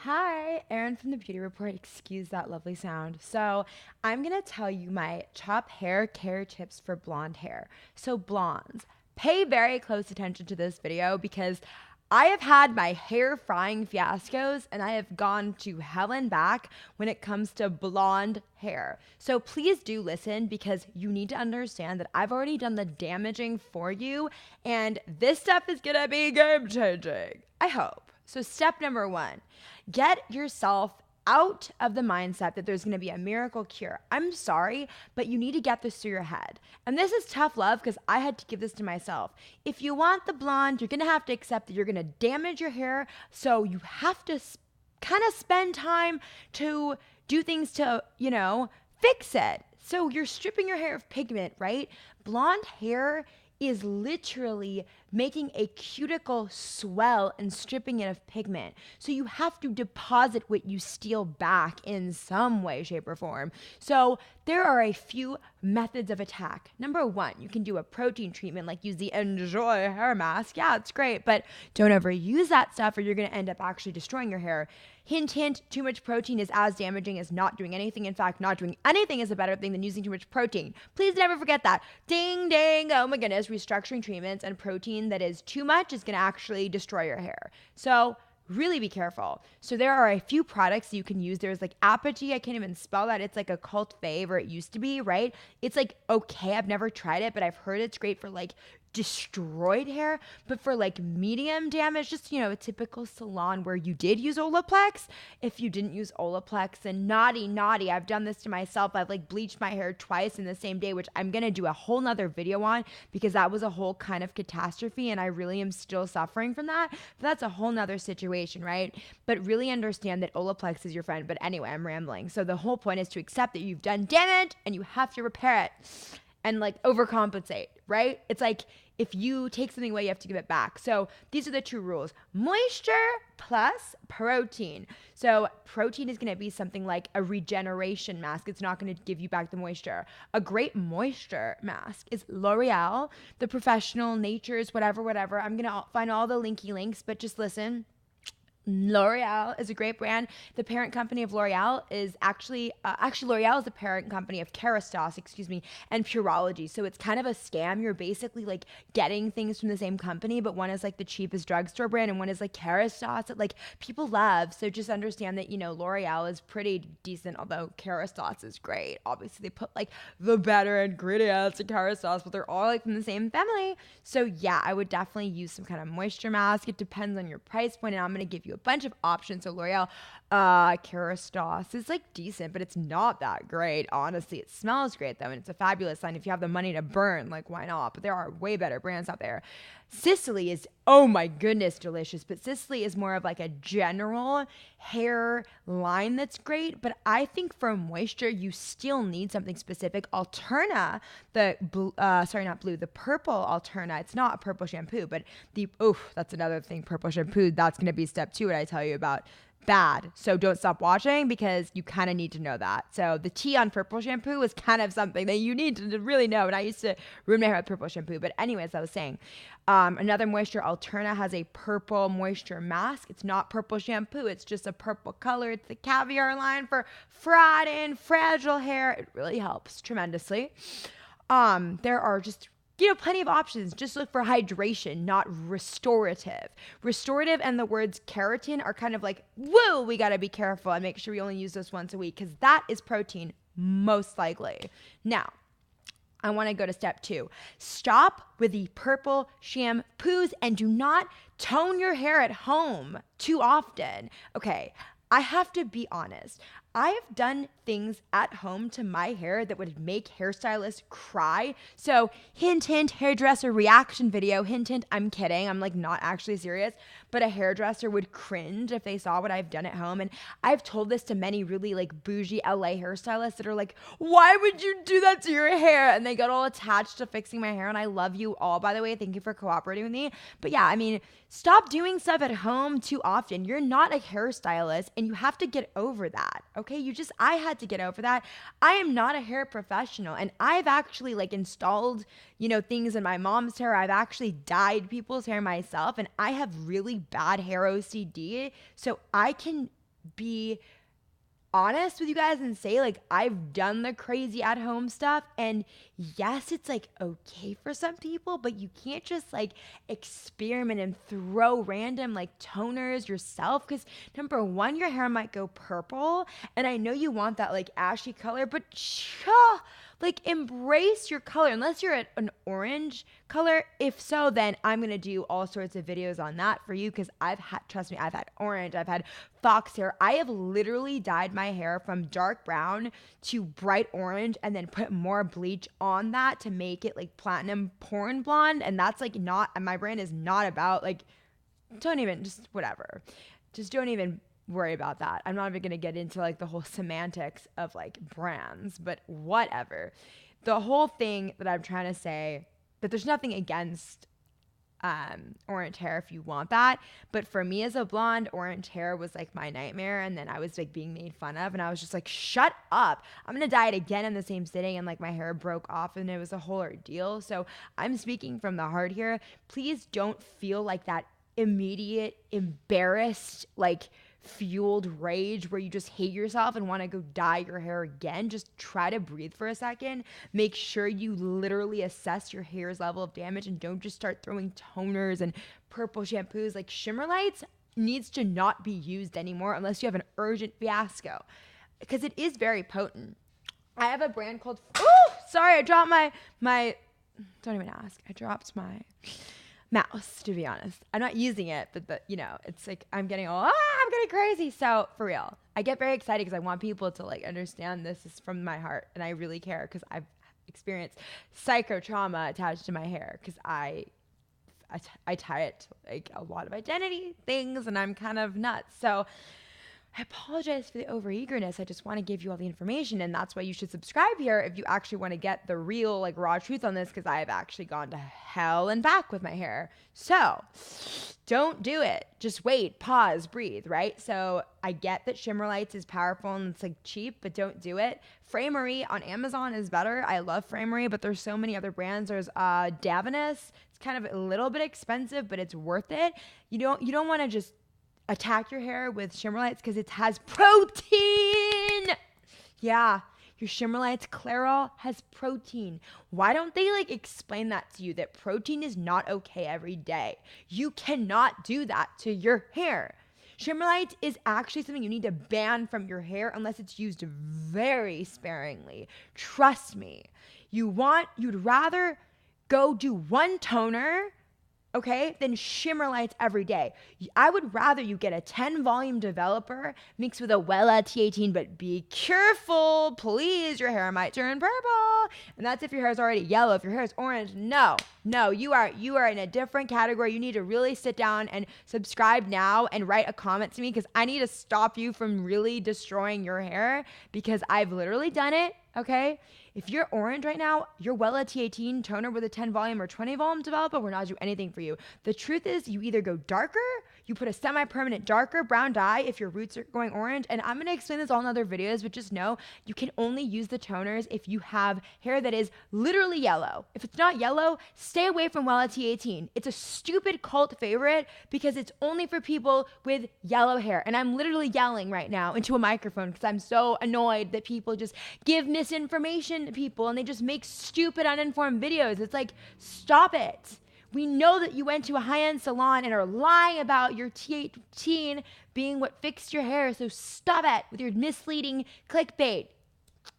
Hi, Erin from the Beauty Report. Excuse that lovely sound. So, I'm going to tell you my top hair care tips for blonde hair. So, blondes, pay very close attention to this video because I have had my hair frying fiascos and I have gone to hell and back when it comes to blonde hair. So, please do listen because you need to understand that I've already done the damaging for you and this stuff is going to be game changing. I hope. So, step number one, get yourself out of the mindset that there's going to be a miracle cure. I'm sorry, but you need to get this through your head. And this is tough love because I had to give this to myself. If you want the blonde, you're going to have to accept that you're going to damage your hair. So you have to kind of spend time to do things to, fix it. So you're stripping your hair of pigment, right? Blonde hair is literally making a cuticle swell and stripping it of pigment. So you have to deposit what you steal back in some way, shape, or form. So there are a few methods of attack. Number one, you can do a protein treatment, like use the Enjoy hair mask. Yeah, it's great, but don't overuse that stuff or you're going to end up actually destroying your hair. Hint, hint, too much protein is as damaging as not doing anything. In fact, not doing anything is a better thing than using too much protein. Please never forget that. Ding, ding. Oh my goodness. Restructuring treatments and protein that is too much is going to actually destroy your hair. So really be careful. So there are a few products you can use. There's like Apogee. I can't even spell that. It's like a cult fave, or it used to be, right? It's like, okay, I've never tried it, but I've heard it's great for like destroyed hair. But for like medium damage, just, a typical salon where you did use Olaplex. If you didn't use Olaplex, then naughty, I've done this to myself. I've like bleached my hair twice in the same day, which I'm going to do a whole nother video on because that was a whole kind of catastrophe and I really am still suffering from that. But that's a whole nother situation, right? But really understand that Olaplex is your friend. But anyway, I'm rambling. So the whole point is to accept that you've done damage and you have to repair it and like overcompensate, right? It's like if you take something away, you have to give it back. So these are the two rules: moisture plus protein. So protein is going to be something like a regeneration mask. It's not going to give you back the moisture. A great moisture mask is L'Oreal, the Professional, Nature's, whatever. I'm going to find all the linky links, but just listen. L'Oreal is a great brand. The parent company of L'Oreal is actually L'Oreal is the parent company of Kerastase, and Purology. So it's kind of a scam. You're basically like getting things from the same company, but one is like the cheapest drugstore brand and one is like Kerastase that like people love. So just understand that, L'Oreal is pretty decent, although Kerastase is great. Obviously they put like the better ingredients in Kerastase, but they're all like from the same family. So yeah, I would definitely use some kind of moisture mask. It depends on your price point, and I'm going to give you a bunch of options. So L'Oreal, Kerastase is like decent, but it's not that great. Honestly, it smells great though, and it's a fabulous sign. If you have the money to burn, like why not? But there are way better brands out there. Sicily is, oh my goodness, delicious. But Sicily is more of like a general hair line that's great. But I think for moisture, you still need something specific. Alterna, the purple Alterna. It's not a purple shampoo, but that's another thing. Purple shampoo, that's going to be step two, what I tell you about. Bad. So don't stop watching because you kind of need to know that. So the tea on purple shampoo is kind of something that you need to really know. And I used to ruin my hair with purple shampoo. But anyways, I was saying, another moisture, Alterna has a purple moisture mask. It's not purple shampoo. It's just a purple color. It's the caviar line for fried and fragile hair. It really helps tremendously. There are just plenty of options. Just look for hydration, not restorative. Restorative and the words keratin are kind of like, whoa, we got to be careful and make sure we only use this once a week because that is protein, most likely. Now, I want to go to step two. Stop with the purple shampoos and do not tone your hair at home too often. Okay, I have to be honest. I have done things at home to my hair that would make hairstylists cry. So hint, hint, hairdresser reaction video. Hint, hint, I'm kidding. I'm like not actually serious. But a hairdresser would cringe if they saw what I've done at home. And I've told this to many really like bougie LA hairstylists that are like, why would you do that to your hair? And they got all attached to fixing my hair. And I love you all, by the way. Thank you for cooperating with me. But yeah, I mean, stop doing stuff at home too often. You're not a hairstylist and you have to get over that. Okay, I had to get over that. I am not a hair professional and I've actually like installed, things in my mom's hair. I've actually dyed people's hair myself and I have really bad hair OCD. So I can be honest with you guys and say, like, I've done the crazy at home stuff, and yes, it's like okay for some people, but you can't just like experiment and throw random like toners yourself, because number one, your hair might go purple, and I know you want that like ashy color, but like embrace your color unless you're an orange color. If so, then I'm gonna do all sorts of videos on that for you, because trust me, I've had orange, I've had fox hair. I have literally dyed my hair from dark brown to bright orange and then put more bleach on that to make it like platinum porn blonde. And that's like not, my brand is not about like, don't even, just whatever. Just don't even worry about that. I'm not even going to get into like the whole semantics of like brands, but whatever. The whole thing that I'm trying to say, that there's nothing against orange hair if you want that, but for me as a blonde, orange hair was like my nightmare, and then I was like being made fun of, and I was just like, shut up, I'm gonna dye it again in the same sitting, and like my hair broke off and it was a whole ordeal. So I'm speaking from the heart here. Please don't feel like that immediate embarrassed like fueled rage where you just hate yourself and want to go dye your hair again. Just try to breathe for a second. Make sure you literally assess your hair's level of damage, and don't just start throwing toners and purple shampoos. Like Shimmer Lights needs to not be used anymore unless you have an urgent fiasco, because it is very potent. I have a brand called, sorry, I dropped my don't even ask. I dropped my mouse, to be honest. I'm not using it, but you know, it's like I'm getting crazy. So for real, I get very excited because I want people to like understand this is from my heart, and I really care because I've experienced psycho trauma attached to my hair, because I tie it to like a lot of identity things, and I'm kind of nuts. So I apologize for the overeagerness. I just want to give you all the information, and that's why you should subscribe here if you actually want to get the real, like, raw truth on this, because I have actually gone to hell and back with my hair. So don't do it. Just wait, pause, breathe, right? So I get that Shimmer Lights is powerful and it's like cheap, but don't do it. Framery on Amazon is better. I love Framery, but there's so many other brands. There's Davinus. It's kind of a little bit expensive, but it's worth it. You don't want to just attack your hair with Shimmer Lights because it has protein. Yeah, your Shimmer Lights Clairol has protein. Why don't they like explain that to you, that protein is not okay every day? You cannot do that to your hair. Shimmer Lights is actually something you need to ban from your hair unless it's used very sparingly. Trust me. You'd rather go do one toner, okay, then Shimmer Lights every day. I would rather you get a 10 volume developer mixed with a Wella T18, but be careful, please, your hair might turn purple. And that's if your hair is already yellow. If your hair is orange, no, you are in a different category. You need to really sit down and subscribe now and write a comment to me, because I need to stop you from really destroying your hair, because I've literally done it, okay? If you're orange right now, your Wella T18 toner with a 10 volume or 20 volume developer will not do anything for you. The truth is, you either go darker, you put a semi-permanent darker brown dye if your roots are going orange, and I'm going to explain this all in other videos, but just know you can only use the toners if you have hair that is literally yellow. If it's not yellow, stay away from Wella T18. It's a stupid cult favorite because it's only for people with yellow hair, and I'm literally yelling right now into a microphone because I'm so annoyed that people just give misinformation to people and they just make stupid uninformed videos. It's like, stop it. We know that you went to a high-end salon and are lying about your T18 being what fixed your hair, so stop it with your misleading clickbait.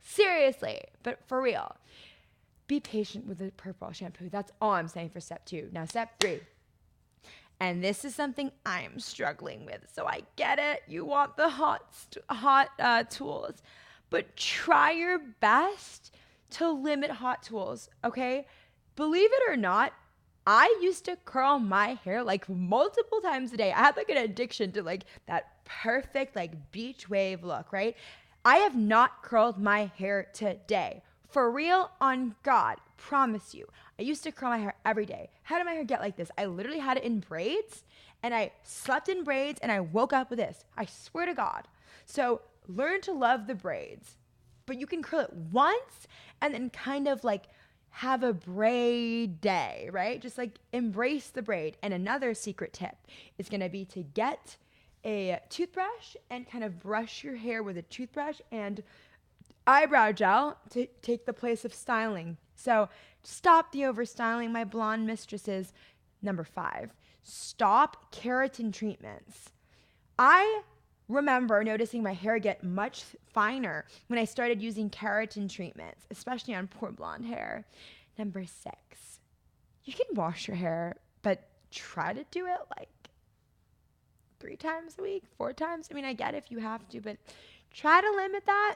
Seriously, but for real. Be patient with the purple shampoo. That's all I'm saying for step 2. Now, step 3. And this is something I'm struggling with, so I get it. You want the hot tools, but try your best to limit hot tools, okay? Believe it or not, I used to curl my hair like multiple times a day. I had like an addiction to like that perfect like beach wave look, right? I have not curled my hair today. For real, on God, promise you. I used to curl my hair every day. How did my hair get like this? I literally had it in braids, and I slept in braids, and I woke up with this. I swear to God. So learn to love the braids, but you can curl it once and then kind of like have a braid day, right? Just like embrace the braid. And another secret tip is going to be to get a toothbrush and kind of brush your hair with a toothbrush and eyebrow gel to take the place of styling. So stop the overstyling, my blonde mistresses. Number 5, stop keratin treatments. I remember noticing my hair get much finer when I started using keratin treatments, especially on poor blonde hair. Number 6, you can wash your hair, but try to do it like 3 times a week, 4 times. I mean, I get if you have to, but try to limit that.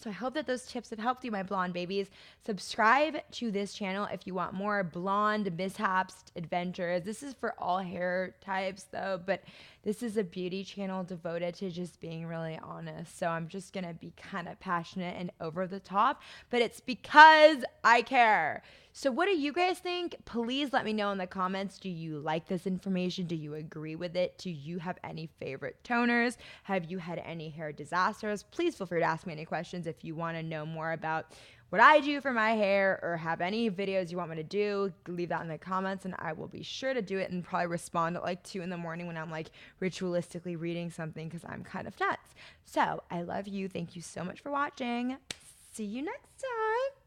So I hope that those tips have helped you, my blonde babies. Subscribe to this channel if you want more blonde mishaps, adventures. This is for all hair types though, but this is a beauty channel devoted to just being really honest. So I'm just going to be kind of passionate and over the top, but it's because I care. So what do you guys think? Please let me know in the comments. Do you like this information? Do you agree with it? Do you have any favorite toners? Have you had any hair disasters? Please feel free to ask me any questions if you want to know more about what I do for my hair or have any videos you want me to do. Leave that in the comments and I will be sure to do it and probably respond at like 2 in the morning when I'm like ritualistically reading something because I'm kind of nuts. So I love you. Thank you so much for watching. See you next time.